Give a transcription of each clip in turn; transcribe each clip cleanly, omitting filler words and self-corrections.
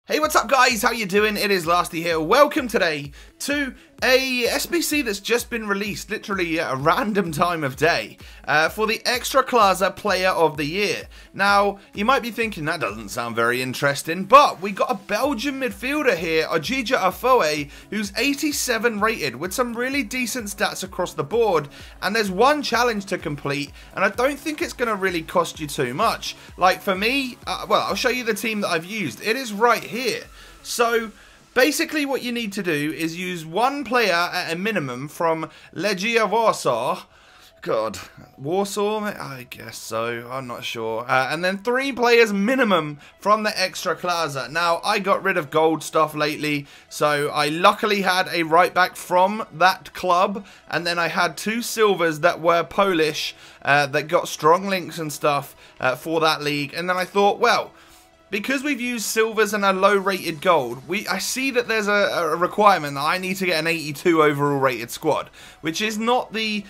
Hey, what's up guys? How you doing? It is Lasty here. Welcome today to a SBC that's just been released, literally at a random time of day, for the Ekstraklasa Player of the Year. Now, you might be thinking that doesn't sound very interesting, but we got a Belgian midfielder here, Odjidja Ofoe, who's 87 rated with some really decent stats across the board, and there's one challenge to complete, and I don't think it's going to really cost you too much. Like for me, well, I'll show you the team that I've used. It is right here. So basically what you need to do is use one player at a minimum from Legia Warsaw. God, Warsaw? I guess so. I'm not sure. And then 3 players minimum from the Ekstraklasa. Now, I got rid of gold stuff lately, so I luckily had a right back from that club, and then I had 2 silvers that were Polish that got strong links and stuff for that league. And then I thought, well, because we've used silvers and a low rated gold, I see that there's a requirement that I need to get an 82 overall rated squad, which is not the,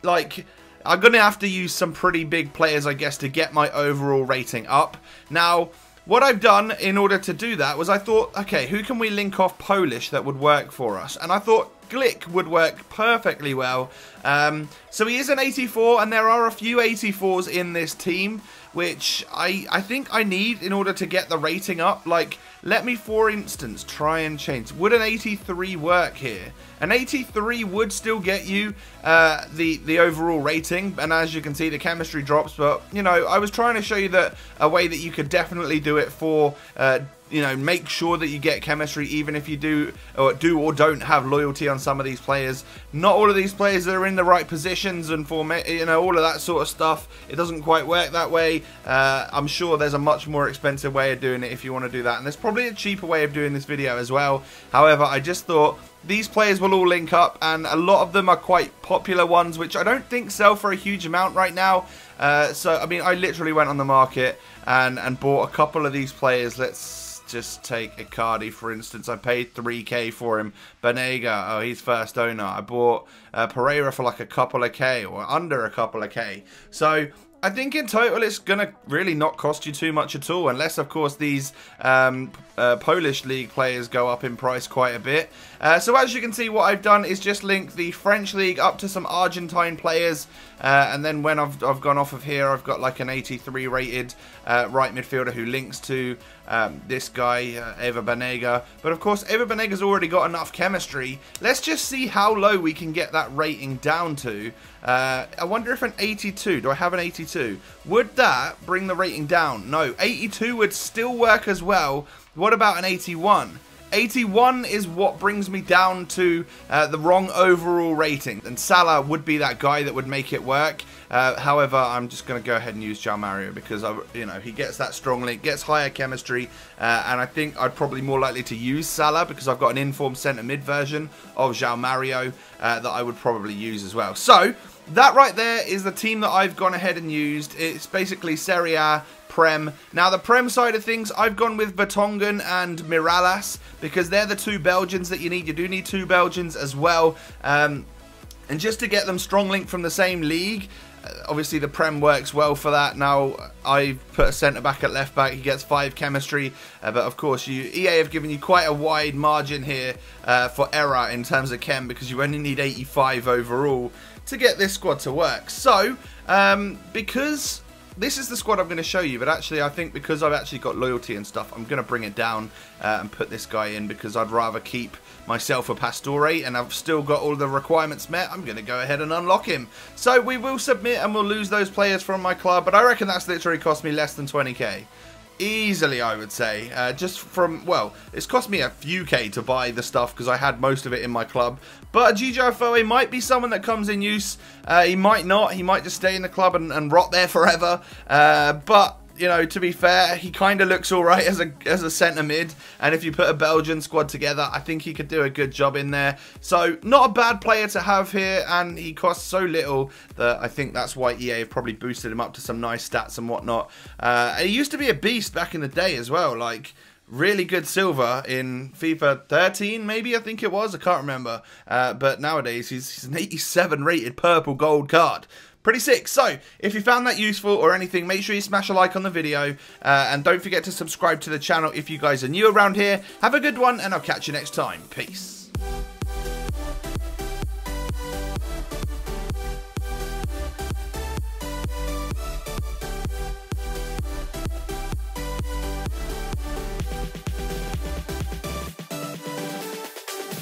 like, I'm going to have to use some pretty big players, I guess, to get my overall rating up. Now, what I've done in order to do that was I thought, okay, who can we link off Polish that would work for us? And I thought Glick would work perfectly well. So he is an 84, and there are a few 84s in this team, which I think I need in order to get the rating up. Like, let me, for instance, try and change. Would an 83 work here? An 83 would still get you the overall rating, and as you can see, the chemistry drops. But, you know, I was trying to show you that a way that you could definitely do it for, you know, make sure that you get chemistry even if you do or don't have loyalty on some of these players. Not all of these players are in the right positions and for, you know, all of that sort of stuff. It doesn't quite work that way. I'm sure there's a much more expensive way of doing it if you want to do that, and there's probably a cheaper way of doing this video as well. However, I just thought these players will all link up, and a lot of them are quite popular ones, which I don't think sell for a huge amount right now. So, I mean, I literally went on the market and bought a couple of these players. Let's just take Icardi, for instance. I paid 3k for him. Banega, oh, he's first owner. I bought Pereira for like a couple of K, or under a couple of K. So I think in total it's going to really not cost you too much at all, unless, of course, these Polish league players go up in price quite a bit. So as you can see, what I've done is just link the French league up to some Argentine players, and then when I've gone off of here, I've got like an 83 rated right midfielder who links to this guy, Eva Banega. But of course, Eva Banega's already got enough chemistry. Let's just see how low we can get that rating down to. I wonder if an 82, do I have an 82? Would that bring the rating down? No, 82 would still work as well. What about an 81? 81 is what brings me down to the wrong overall rating, and Salah would be that guy that would make it work. However, I'm just going to go ahead and use João Mario because, you know, he gets that strong link, gets higher chemistry, and I think I'd probably more likely to use Salah because I've got an informed centre mid version of João Mario that I would probably use as well. So that right there is the team that I've gone ahead and used. It's basically Serie A, Prem. Now, the Prem side of things, I've gone with Vertonghen and Miralas because they're the 2 Belgians that you need. You do need 2 Belgians as well. And just to get them strong link from the same league, obviously the Prem works well for that. Now, I've put a centre-back at left-back. He gets 5 chemistry. But, of course, EA have given you quite a wide margin here for error in terms of chem because you only need 85 overall to get this squad to work. So, because this is the squad I'm going to show you, but actually I think because I've actually got loyalty and stuff, I'm going to bring it down and put this guy in because I'd rather keep myself a Pastore, and I've still got all the requirements met. I'm going to go ahead and unlock him. So we will submit and we'll lose those players from my club, but I reckon that's literally cost me less than 20k. Easily, I would say. Just from, well, it's cost me a few K to buy the stuff because I had most of it in my club. But Odjidja Ofoe might be someone that comes in use. He might not. He might just stay in the club and rot there forever. But, you know, to be fair, he kind of looks alright as a centre mid. And if you put a Belgian squad together, I think he could do a good job in there. So, not a bad player to have here. And he costs so little that I think that's why EA have probably boosted him up to some nice stats and whatnot. He used to be a beast back in the day as well. Like, really good silver in FIFA 13, maybe, I think it was. I can't remember. But nowadays, he's an 87 rated purple gold card. Pretty sick. So, if you found that useful or anything, make sure you smash a like on the video. And don't forget to subscribe to the channel if you guys are new around here. Have a good one, and I'll catch you next time. Peace.